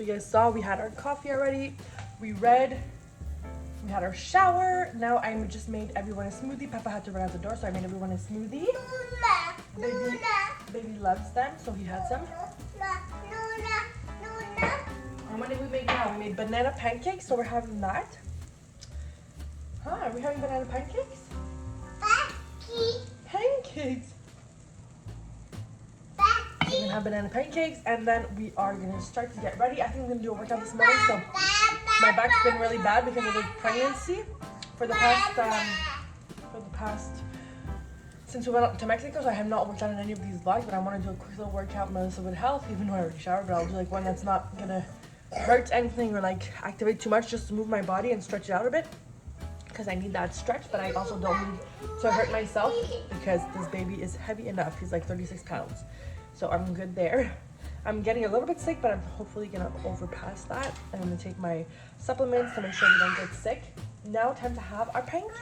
guys saw, we had our coffee already. We read. We had our shower. Now I just made everyone a smoothie. Papa had to run out the door, so I made everyone a smoothie. Baby loves them, so he had some. And what did we make now? We made banana pancakes, so we're having that. Huh? Are we having banana pancakes? Pancakes. We're gonna have banana pancakes, and then we are gonna start to get ready. I think I'm gonna do a workout this morning, so my back's been really bad because of the pregnancy for the past since we went up to Mexico, so I have not worked out in any of these vlogs, but I want to do a quick little workout Melissa would help, even though I already showered, but I'll do like one that's not gonna hurt anything or like activate too much, just to move my body and stretch it out a bit, because I need that stretch, but I also don't need to hurt myself because this baby is heavy enough. He's like 36 pounds, so I'm good there. I'm getting a little bit sick, but I'm hopefully gonna overpass that. I'm gonna take my supplements to make sure we don't get sick. Now time to have our pancakes.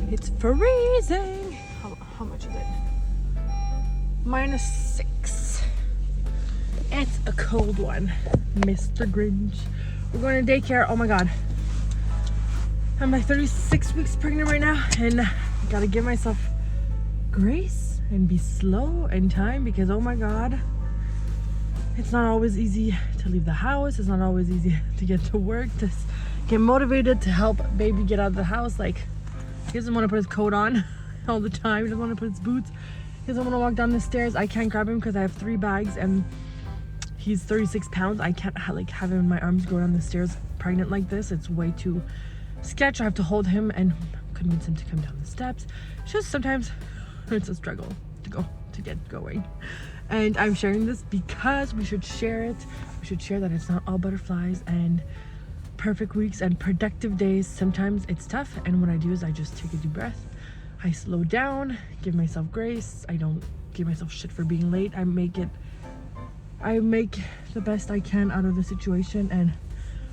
It's freezing. How much is it? -6. It's a cold one, Mr. Grinch. We're going to daycare. Oh my god, I'm like 36 weeks pregnant right now, and I gotta give myself grace and be slow in time, because oh my god, it's not always easy to leave the house. It's not always easy to get to work, to get motivated to help baby get out of the house. Like, he doesn't want to put his coat on all the time. He doesn't want to put his boots. He doesn't want to walk down the stairs. I can't grab him because I have 3 bags and he's 36 pounds. I can't like have him in my arms go down the stairs pregnant like this. It's way too sketch. I have to hold him and convince him to come down the steps. It's just sometimes it's a struggle to get going. And I'm sharing this because we should share it. We should share that it's not all butterflies and perfect weeks and productive days. Sometimes it's tough, and what I do is I just take a deep breath. I slow down, give myself grace. I don't give myself shit for being late. I make the best I can out of the situation and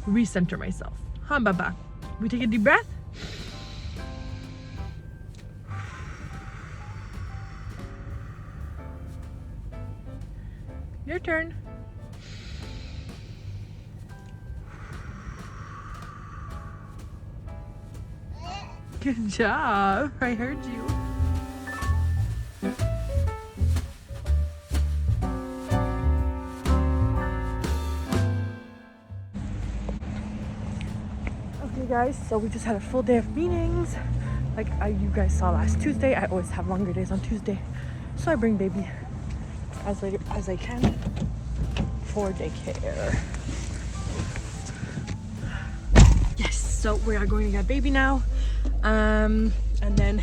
recenter myself. Huh, Baba? We take a deep breath. Your turn. Good job. I heard you. Okay guys, so we just had a full day of meetings. Like you guys saw last Tuesday, I always have longer days on Tuesday. So I bring baby as later as I can for daycare. Yes, so we are going to get baby now. And then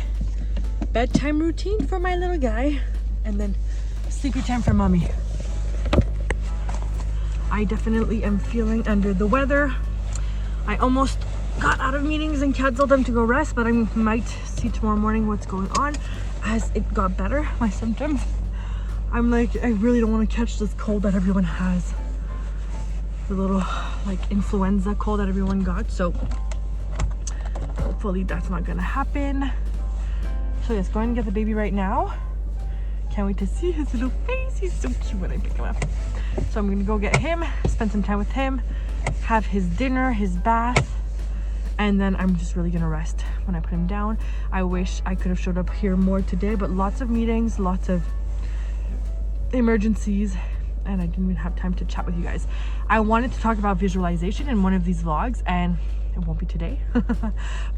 bedtime routine for my little guy, and then sleepy time for mommy. I definitely am feeling under the weather. I almost got out of meetings and canceled them to go rest, but I might see tomorrow morning what's going on as it got better, my symptoms. I'm like, I really don't want to catch this cold that everyone has. The little like influenza cold that everyone got, so hopefully that's not gonna happen. So yes, going to get the baby right now. Can't wait to see his little face. He's so cute when I pick him up. So I'm gonna go get him, spend some time with him, have his dinner, his bath, and then I'm just really gonna rest when I put him down. I wish I could have showed up here more today, but lots of meetings, lots of emergencies, and I didn't even have time to chat with you guys. I wanted to talk about visualization in one of these vlogs, and it won't be today.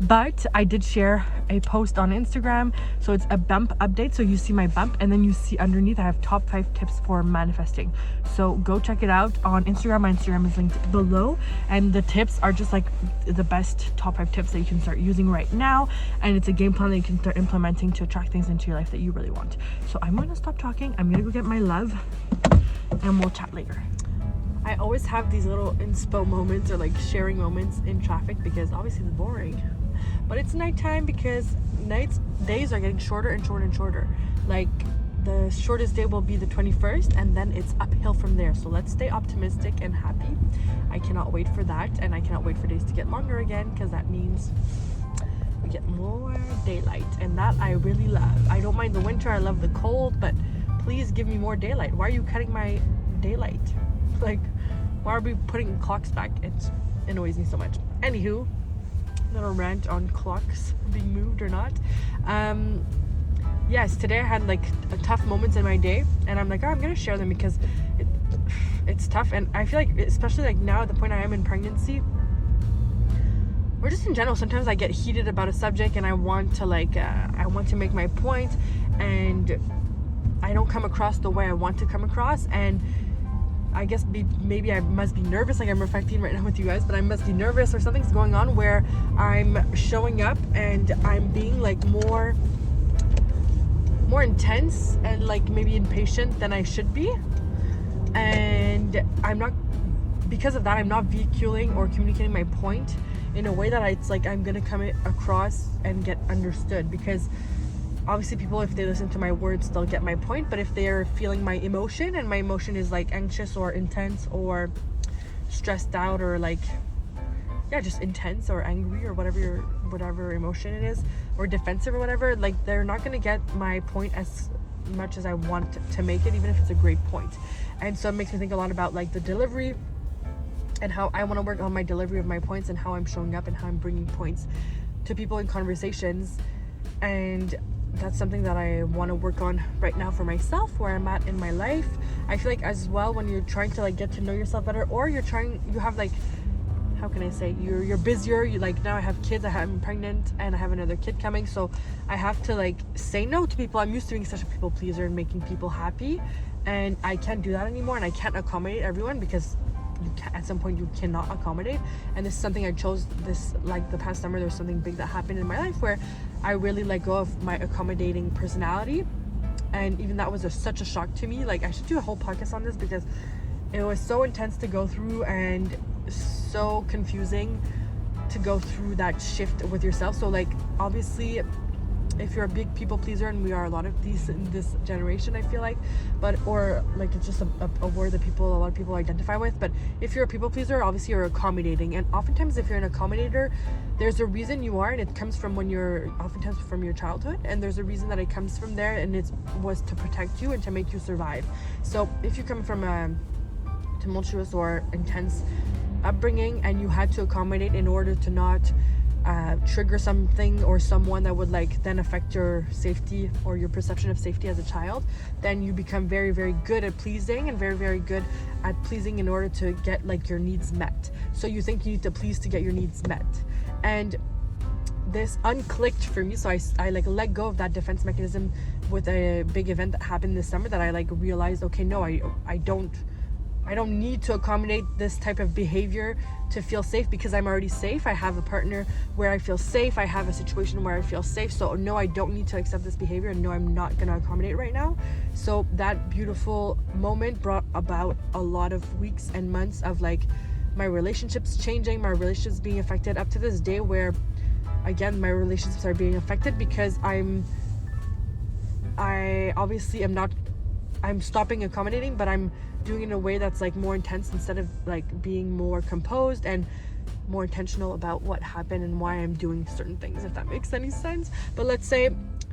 But I did share a post on Instagram, so it's a bump update. So you see my bump, and then you see underneath I have top 5 tips for manifesting. So go check it out on Instagram. My Instagram is linked below, and the tips are just like the best top 5 tips that you can start using right now, and it's a game plan that you can start implementing to attract things into your life that you really want. So I'm gonna stop talking. I'm gonna go get my love, and we'll chat later. I always have these little inspo moments or like sharing moments in traffic, because obviously it's boring, but it's nighttime because days are getting shorter and shorter and shorter. Like the shortest day will be the 21st, and then it's uphill from there. So let's stay optimistic and happy. I cannot wait for that, and I cannot wait for days to get longer again, because that means we get more daylight, and that I really love. I don't mind the winter, I love the cold, but please give me more daylight. Why are you cutting my daylight? Like, why are we putting clocks back? It annoys me so much. Anywho, little rant on clocks being moved or not. Yes, today I had like tough moments in my day, and I'm like, oh, I'm gonna share them because it's tough. And I feel like, especially like now at the point I am in pregnancy, or just in general, sometimes I get heated about a subject and I want to like I want to make my point, and I don't come across the way I want to come across. And I guess maybe I must be nervous, like I'm reflecting right now with you guys, but I must be nervous, or something's going on where I'm showing up and I'm being like more intense and like maybe impatient than I should be. And I'm not, because of that, I'm not vehiculing or communicating my point in a way that it's like I'm gonna come across and get understood. Because obviously people, if they listen to my words, they'll get my point. But if they're feeling my emotion, and my emotion is like anxious or intense or stressed out or like, yeah, just intense or angry or whatever emotion it is, or defensive or whatever, like they're not gonna get my point as much as I want to make it, even if it's a great point. And so it makes me think a lot about like the delivery, and how I want to work on my delivery of my points, and how I'm showing up and how I'm bringing points to people in conversations. And that's something that I want to work on right now for myself, where I'm at in my life. I feel like as well, when you're trying to like get to know yourself better, or you have like, how can I say, you're busier, you like, now I have kids, I'm pregnant and I have another kid coming, so I have to like say no to people. I'm used to being such a people pleaser and making people happy, and I can't do that anymore, and I can't accommodate everyone, because at some point you cannot accommodate. And this is something I chose this, like the past summer, there's something big that happened in my life where I really let go of my accommodating personality. And even that was such a shock to me. Like, I should do a whole podcast on this, because it was so intense to go through and so confusing to go through that shift with yourself. So like, obviously, if you're a big people pleaser, and we are a lot of these in this generation, I feel like, but, or like, it's just a word that a lot of people identify with. But if you're a people pleaser, obviously you're accommodating. And oftentimes if you're an accommodator, there's a reason you are, and it comes from oftentimes from your childhood, and there's a reason that it comes from there, and it was to protect you and to make you survive. So if you come from a tumultuous or intense upbringing, and you had to accommodate in order to not trigger something or someone that would like then affect your safety or your perception of safety as a child, then you become very, very good at pleasing, and very, very good at pleasing in order to get like your needs met. So you think you need to please to get your needs met. And this unclicked for me, so I like let go of that defense mechanism with a big event that happened this summer, that I like realized, okay, no, I don't need to accommodate this type of behavior to feel safe, because I'm already safe. I have a partner where I feel safe. I have a situation where I feel safe. So no, I don't need to accept this behavior, and no, I'm not going to accommodate right now. So that beautiful moment brought about a lot of weeks and months of like my relationships changing, my relationships being affected, up to this day where, again, my relationships are being affected because I'm stopping accommodating, but I'm doing it in a way that's like more intense, instead of like being more composed and more intentional about what happened and why I'm doing certain things, if that makes any sense. But let's say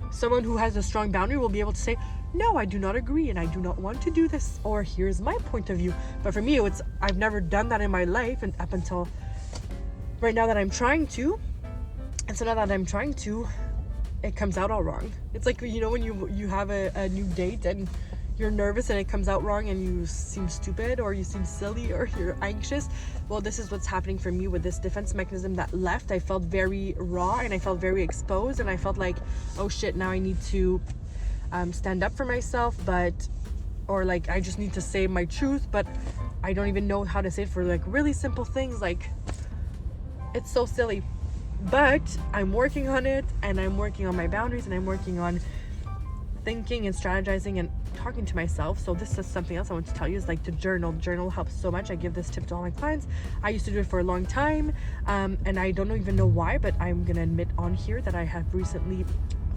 someone who has a strong boundary will be able to say, no, I do not agree, and I do not want to do this, or here's my point of view. But for me, I've never done that in my life, and up until right now that I'm trying to. And so now that I'm trying to, it comes out all wrong. It's like, you know, when you have a new date and you're nervous and it comes out wrong, and you seem stupid, or you seem silly, or you're anxious. Well, this is what's happening for me with this defense mechanism that left. I felt very raw, and I felt very exposed, and I felt like, oh shit, now I need to stand up for myself, or like I just need to say my truth, but I don't even know how to say it for like really simple things. Like, it's so silly. But I'm working on it, and I'm working on my boundaries, and I'm working on thinking and strategizing and talking to myself. So this is something else I want to tell you, is like to journal. Journal helps so much. I give this tip to all my clients. I used to do it for a long time, and I don't even know why, but I'm gonna admit on here that I have recently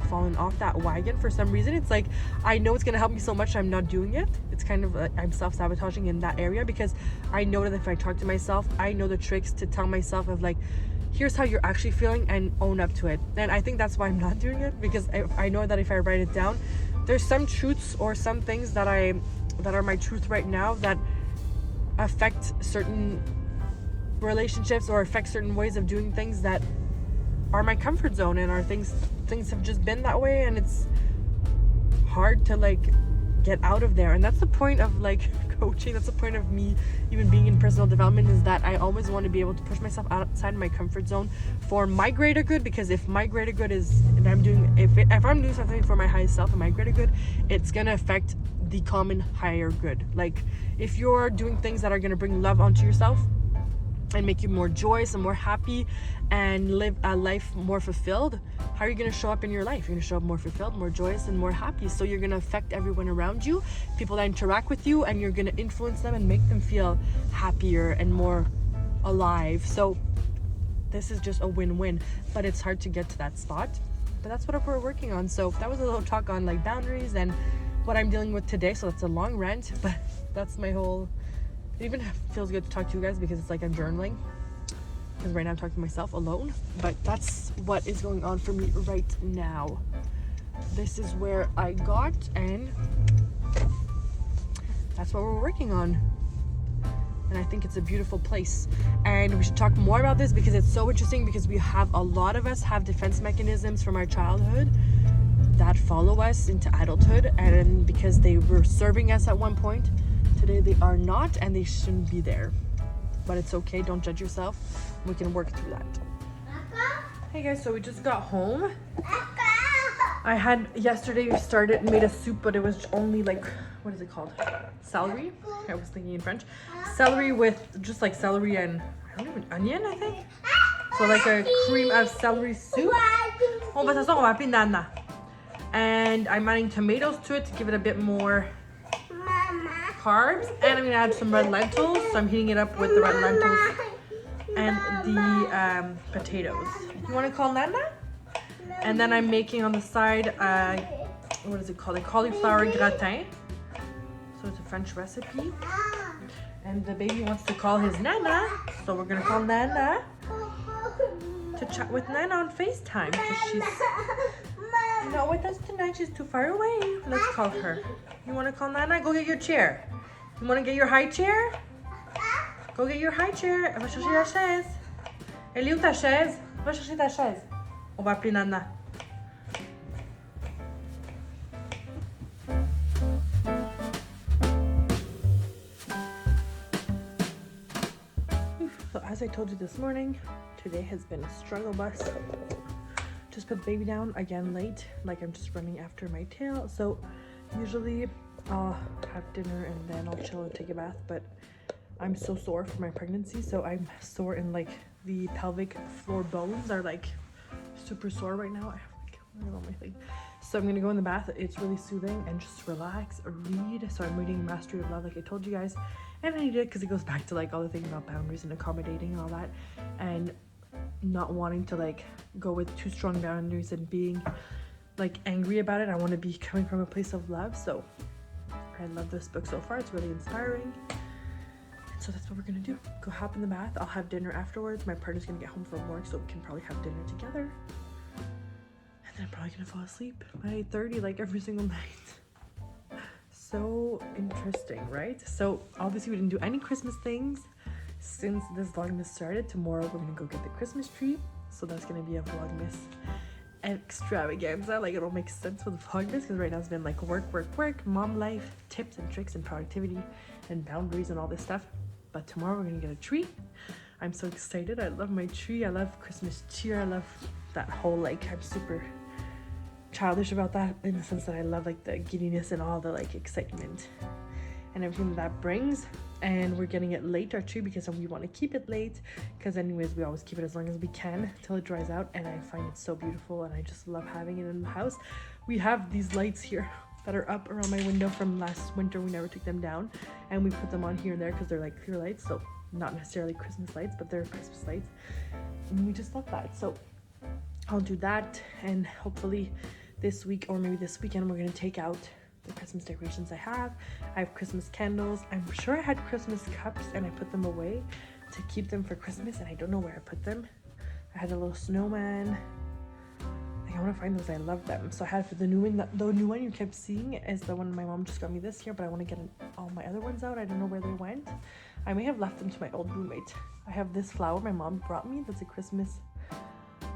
fallen off that wagon for some reason. It's like I know it's gonna help me so much, I'm not doing it. It's kind of I'm self-sabotaging in that area, because I know that if I talk to myself, I know the tricks to tell myself of like, here's how you're actually feeling, and own up to it. And I think that's why I'm not doing it, because I know that if I write it down, there's some truths or some things that are my truth right now that affect certain relationships or affect certain ways of doing things that are my comfort zone, and are things have just been that way, and it's hard to like get out of there. And that's the point of like coaching, that's the point of me even being in personal development, is that I always want to be able to push myself outside my comfort zone for my greater good. Because if my greater good is, and I'm doing, if I'm doing something for my highest self and my greater good, it's gonna affect the common higher good. Like if you're doing things that are gonna bring love onto yourself and make you more joyous and more happy and live a life more fulfilled, how are you going to show up in your life? You're going to show up more fulfilled, more joyous, and more happy. So you're going to affect everyone around you, people that interact with you, and you're going to influence them and make them feel happier and more alive. So this is just a win-win, but it's hard to get to that spot. But that's what we're working on. So that was a little talk on like boundaries and what I'm dealing with today. So it's a long rant, but that's my whole... It even feels good to talk to you guys, because it's like I'm journaling, because right now I'm talking to myself alone. But that's what is going on for me right now. This is where I got, and that's what we're working on. And I think it's a beautiful place, and we should talk more about this, because it's so interesting, because we have a lot of us have defense mechanisms from our childhood that follow us into adulthood, and because they were serving us at one point, today they are not, and they shouldn't be there. But it's okay, don't judge yourself. We can work through that. Hey guys, so we just got home. I had yesterday made a soup, but it was only like, what is it called? Celery. I was thinking in French. Celery with just like celery and onion, I think. So like a cream of celery soup. On va s'asseoir, on va appeler Nana. And I'm adding tomatoes to it to give it a bit more carbs, and I'm gonna add some red lentils. So I'm heating it up with the red lentils and the potatoes. You want to call Nana? And then I'm making on the side, what is it called? A cauliflower gratin. So it's a French recipe. And the baby wants to call his Nana, so we're gonna call Nana to chat with Nana on FaceTime, because she's not with us tonight. She's too far away. Let's call her. You want to call Nana? Go get your chair. You want to get your high chair? Go get your high chair. Va chercher la chaise. Elle est où ta chaise? Va chercher ta chaise. On va appeler Nana. So as I told you this morning, today has been a struggle bus. Just put the baby down again late, like I'm just running after my tail. So usually I'll have dinner and then I'll chill and take a bath, but I'm so sore from my pregnancy, so I'm sore in like the pelvic floor bones are like super sore right now. I have like on my thing. So I'm gonna go in the bath. It's really soothing and just relax, read. So I'm reading Mastery of Love like I told you guys, and I need it because it goes back to like all the things about boundaries and accommodating and all that, and not wanting to like go with too strong boundaries and being like angry about it. I want to be coming from a place of love. So I love this book so far. It's really inspiring. And so that's what we're gonna do. Go hop in the bath. I'll have dinner afterwards. My partner's gonna get home from work, so we can probably have dinner together. And then I'm probably gonna fall asleep by 8:30 like every single night. So interesting, right? So obviously we didn't do any Christmas things since this Vlogmas started. Tomorrow we're gonna go get the Christmas tree. So that's gonna be a Vlogmas extravaganza. Like it'll make sense with Vlogmas, because right now it's been like work, mom life, tips and tricks and productivity and boundaries and all this stuff. But tomorrow we're gonna get a tree. I'm so excited. I love my tree. I love Christmas cheer. I love that whole like, I'm super childish about that in the sense that I love like the giddiness and all the like excitement and everything that brings. And we're getting it late, our tree, because we want to keep it late, because anyways we always keep it as long as we can till it dries out, and I find it so beautiful and I just love having it in the house. We have these lights here that are up around my window from last winter. We never took them down, and we put them on here and there because they're like clear lights, so not necessarily Christmas lights, but they're Christmas lights, and we just love that. So I'll do that, and hopefully this week or maybe this weekend we're gonna take out the Christmas decorations I have. I have Christmas candles. I'm sure I had Christmas cups and I put them away to keep them for Christmas, and I don't know where I put them. I had a little snowman. I want to find those. I love them. So I had for the new one. The new one you kept seeing is the one my mom just got me this year, but I want to get all my other ones out. I don't know where they went. I may have left them to my old roommate. I have this flower my mom brought me. That's a Christmas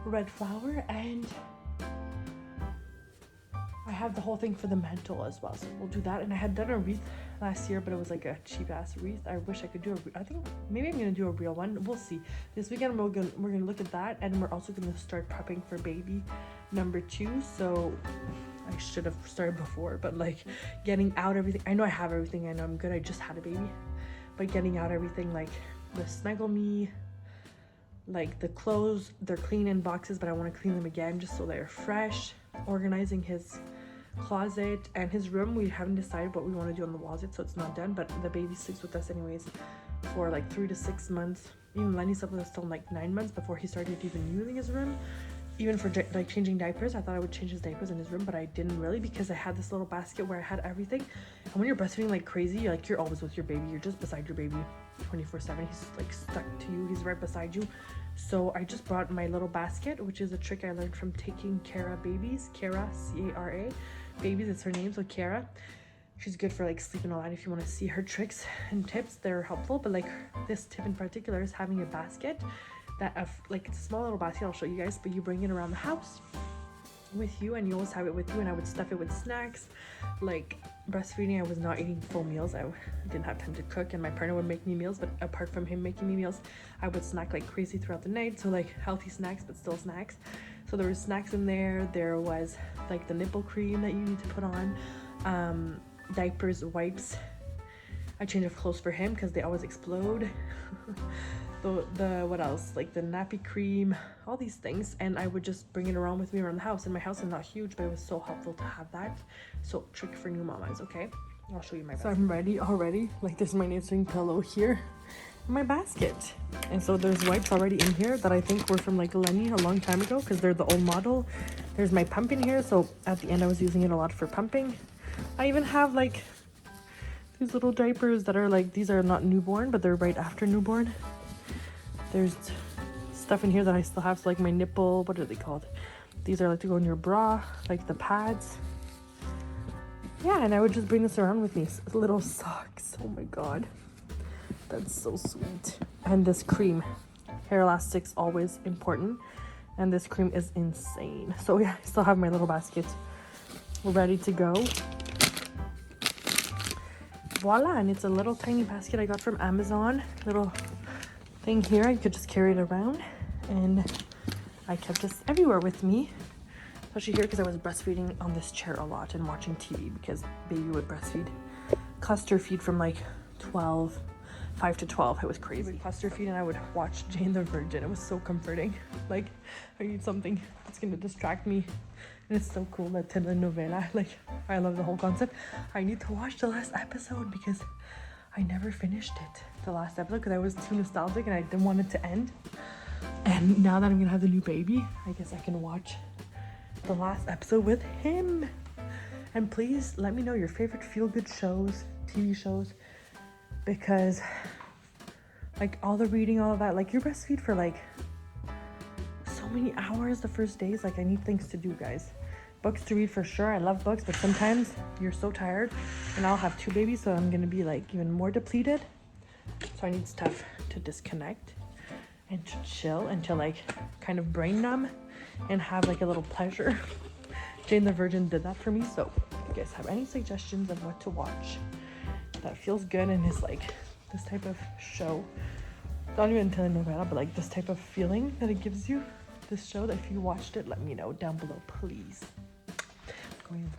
red flower, and I have the whole thing for the mantle as well. So we'll do that. And I had done a wreath last year, but it was like a cheap ass wreath. I wish I could do I think maybe I'm gonna do a real one. We'll see. This weekend we're gonna look at that, and we're also gonna start prepping for baby number 2. So I should have started before, but like getting out everything. I know I have everything. I know I'm good. I just had a baby, but getting out everything, like the Snuggle Me, like the clothes, they're clean in boxes, but I want to clean them again just so they're fresh. Organizing his closet and his room, we haven't decided what we want to do on the walls yet, so it's not done, but the baby sleeps with us anyways for like 3 to 6 months. Even Lenny slept with us till like 9 months before he started even using his room. Even for like changing diapers, I thought I would change his diapers in his room, but I didn't really, because I had this little basket where I had everything. And when you're breastfeeding like crazy, you're always with your baby. You're just beside your baby 24/7. He's like stuck to you. He's right beside you. So I just brought my little basket, which is a trick I learned from taking Cara babies. Cara, C-A-R-A babies, it's her name. So Cara, she's good for like sleep and all that. If you want to see her tricks and tips, they're helpful. But like this tip in particular is having a basket that like it's a small little basket. I'll show you guys, but you bring it around the house with you, and you always have it with you. And I would stuff it with snacks. Like breastfeeding, I was not eating full meals. I didn't have time to cook, and my partner would make me meals, but apart from him making me meals, I would snack like crazy throughout the night. So like healthy snacks, but still snacks. So there were snacks in there. There was like the nipple cream that you need to put on, diapers, wipes, a change of clothes for him because they always explode. the what else, like the nappy cream, all these things. And I would just bring it around with me around the house. And my house is not huge, but it was so helpful to have that. So trick for new mamas. Okay, I'll show you my basket. So I'm ready already. Like there's my knitting pillow here in my basket, and so there's wipes already in here that I think were from like Lenny a long time ago because they're the old model. There's my pump in here, so at the end I was using it a lot for pumping. I even have like these little diapers that are like, these are not newborn, but they're right after newborn. There's stuff in here that I still have, so like my nipple, what are they called? These are like to go in your bra, like the pads. Yeah, and I would just bring this around with me. Little socks, oh my god, that's so sweet. And this cream, hair elastics, always important, and this cream is insane. So yeah, I still have my little basket ready to go. Voila, and it's a little tiny basket I got from Amazon. Little thing here, you could just carry it around, and I kept this everywhere with me, especially here because I was breastfeeding on this chair a lot and watching TV because baby would breastfeed cluster feed from like 5 to 12. It was crazy. Cluster feed, and I would watch Jane the Virgin. It was so comforting. Like I need something that's gonna distract me, and it's so cool, that telenovela. Like I love the whole concept. I need to watch the last episode because I never finished it, the last episode, because I was too nostalgic and I didn't want it to end. And now that I'm gonna have the new baby, I guess I can watch the last episode with him. And please let me know your favorite feel-good shows, TV shows, because like all the reading, all of that, like you breastfeed for like so many hours the first days. Like I need things to do, guys. Books to read for sure. I love books, but sometimes you're so tired, and I'll have 2 babies, so I'm gonna be like even more depleted. So I need stuff to disconnect and to chill and to like kind of brain numb and have like a little pleasure. Jane the Virgin did that for me. So if you guys have any suggestions of what to watch that feels good and is like this type of show, not even telenovela, but like this type of feeling that it gives you, this show, that if you watched it, let me know down below, please. Going